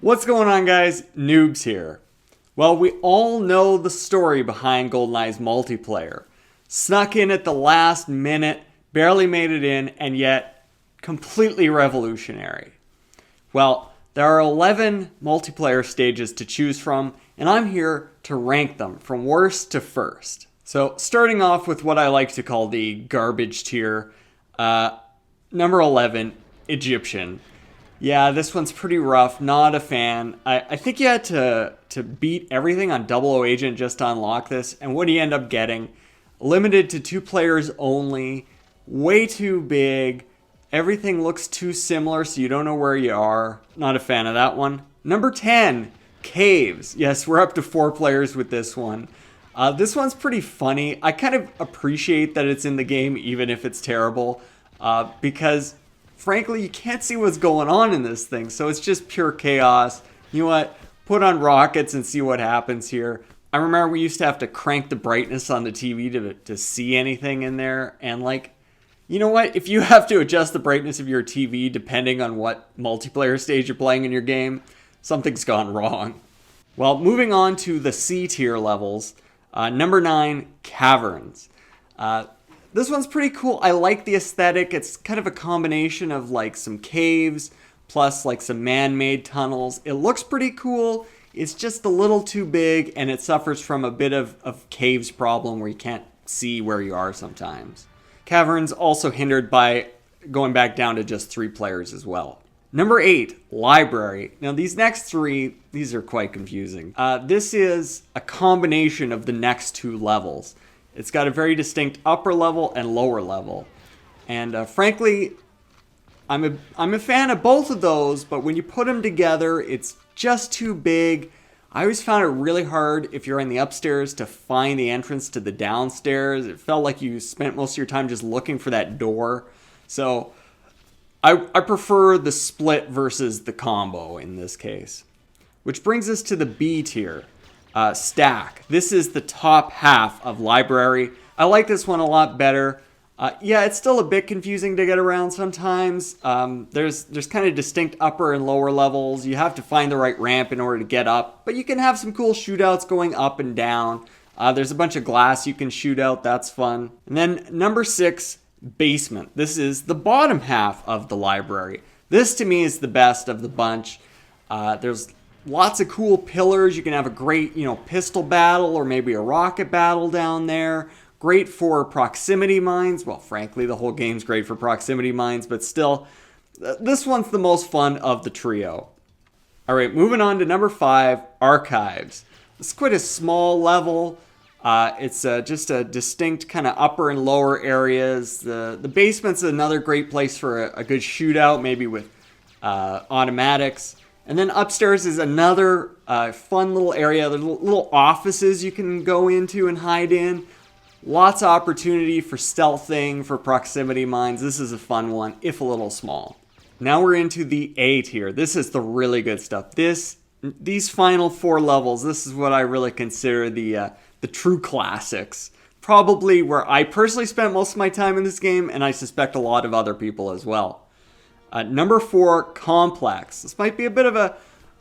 What's going on, guys? Noobs here. Well, we all know the story behind Goldeneye's multiplayer. Snuck in at the last minute, barely made it in, and yet completely revolutionary. Well, there are 11 multiplayer stages to choose from, and I'm here to rank them from worst to first. So, starting off with what I like to call the garbage tier, number 11, Egyptian. Yeah, this one's pretty rough. Not a fan. I think you had to beat everything on 00 Agent just to unlock this. And what do you end up getting? Limited to 2 players only. Way too big. Everything looks too similar, so you don't know where you are. Not a fan of that one. Number 10, Caves. Yes, we're up to 4 players with this one. This one's pretty funny. I kind of appreciate that it's in the game, even if it's terrible. Because frankly, you can't see what's going on in this thing, so it's just pure chaos. You know what? Put on rockets and see what happens here. I remember we used to have to crank the brightness on the TV to see anything in there, and you know what? If you have to adjust the brightness of your TV depending on what multiplayer stage you're playing in your game, something's gone wrong. Well, moving on to the C tier levels, number 9, Caverns. This one's pretty cool. I like the aesthetic. It's kind of a combination of some caves plus some man-made tunnels. It looks pretty cool. It's just a little too big, and it suffers from a bit of caves problem where you can't see where you are sometimes. Caverns also hindered by going back down to just 3 players as well. Number 8, Library. Now these next 3, these are quite confusing. This is a combination of the next 2 levels. It's got a very distinct upper level and lower level. And frankly, I'm a fan of both of those, but when you put them together, it's just too big. I always found it really hard if you're in the upstairs to find the entrance to the downstairs. It felt like you spent most of your time just looking for that door. So I prefer the split versus the combo in this case. Which brings us to the B tier. Stack. This is the top half of Library. I like this one a lot better. Yeah, it's still a bit confusing to get around sometimes. There's kind of distinct upper and lower levels. You have to find the right ramp in order to get up, but you can have some cool shootouts going up and down. There's a bunch of glass you can shoot out. That's fun. And then number 6, Basement. This is the bottom half of the Library. This to me is the best of the bunch. There's lots of cool pillars. You can have a great, pistol battle or maybe a rocket battle down there. Great for proximity mines. Well, frankly, the whole game's great for proximity mines, but still, this one's the most fun of the trio. All right, moving on to number 5, Archives. It's quite a small level. It's just a distinct kind of upper and lower areas. The basement's another great place for a good shootout, maybe with automatics. And then upstairs is another fun little area. There's little offices you can go into and hide in. Lots of opportunity for stealthing, for proximity mines. This is a fun one, if a little small. Now we're into the A tier. This is the really good stuff. These final 4 levels, this is what I really consider the true classics. Probably where I personally spent most of my time in this game, and I suspect a lot of other people as well. Number 4, Complex. This might be a bit of a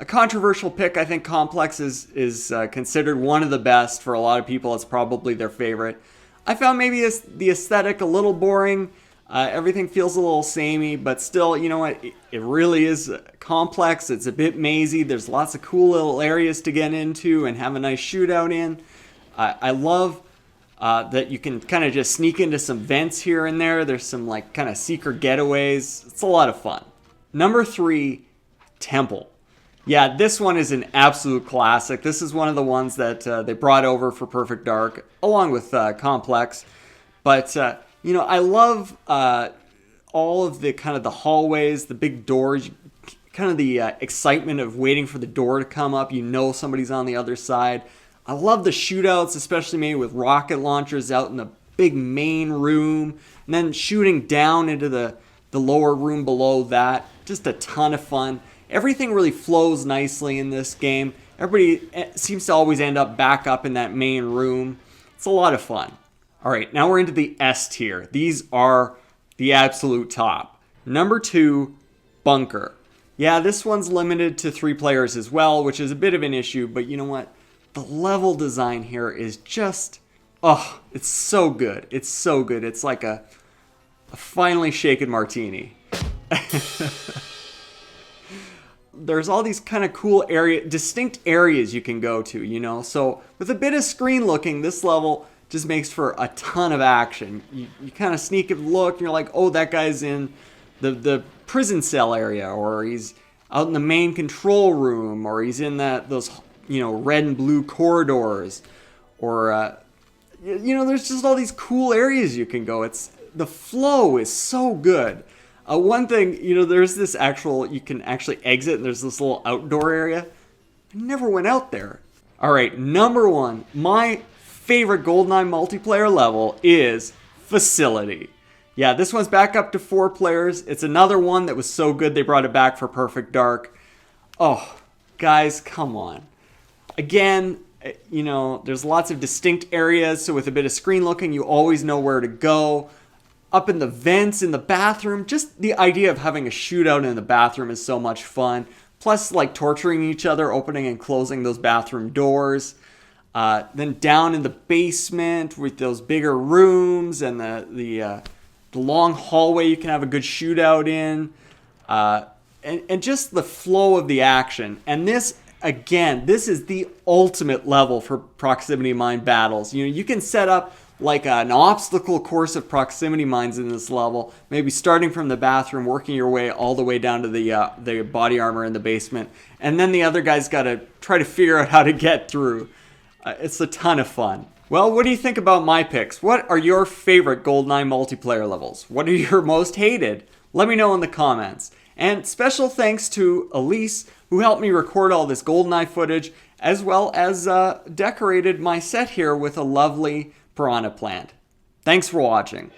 controversial pick. I think Complex is considered one of the best for a lot of people. It's probably their favorite. I found maybe the aesthetic a little boring. Everything feels a little samey, but still, you know what? It really is complex. It's a bit mazy. There's lots of cool little areas to get into and have a nice shootout in. I love that you can kind of just sneak into some vents here and there. There's some kind of secret getaways. It's a lot of fun. Number 3, Temple. Yeah, this one is an absolute classic. This is one of the ones that they brought over for Perfect Dark, along with Complex. But, I love all of the kind of the hallways, the big doors, kind of the excitement of waiting for the door to come up. Somebody's on the other side. I love the shootouts, especially maybe with rocket launchers out in the big main room, and then shooting down into the lower room below that. Just a ton of fun. Everything really flows nicely in this game. Everybody seems to always end up back up in that main room. It's a lot of fun. All right, now we're into the S tier. These are the absolute top. Number 2, Bunker. Yeah, this one's limited to 3 players as well, which is a bit of an issue, but you know what? The level design here is just, oh, it's so good. It's so good. It's like a finely shaken martini. There's all these kind of cool distinct areas you can go to, you know? So with a bit of screen looking, this level just makes for a ton of action. You kind of sneak a look and you're like, oh, that guy's in the prison cell area, or he's out in the main control room, or he's in those, you know, red and blue corridors, or, you know, there's just all these cool areas you can go. The flow is so good. One thing, you know, there's this you can actually exit, and there's this little outdoor area. I never went out there. All right, number 1, my favorite GoldenEye multiplayer level is Facility. Yeah, this one's back up to 4 players. It's another one that was so good they brought it back for Perfect Dark. Oh, guys, come on. Again, you know, there's lots of distinct areas, so with a bit of screen looking, you always know where to go. Up in the vents, in the bathroom, just the idea of having a shootout in the bathroom is so much fun. Plus, like, torturing each other, opening and closing those bathroom doors. Then down in the basement with those bigger rooms and the long hallway you can have a good shootout in. And just the flow of the action. And this, again, this is the ultimate level for proximity mine battles. You know, you can set up like an obstacle course of proximity mines in this level, maybe starting from the bathroom, working your way all the way down to the body armor in the basement, and then the other guy's got to try to figure out how to get through. It's a ton of fun. Well, what do you think about my picks? What are your favorite GoldenEye multiplayer levels? What are your most hated? Let me know in the comments. And special thanks to Elise, who helped me record all this GoldenEye footage, as well as decorated my set here with a lovely piranha plant. Thanks for watching.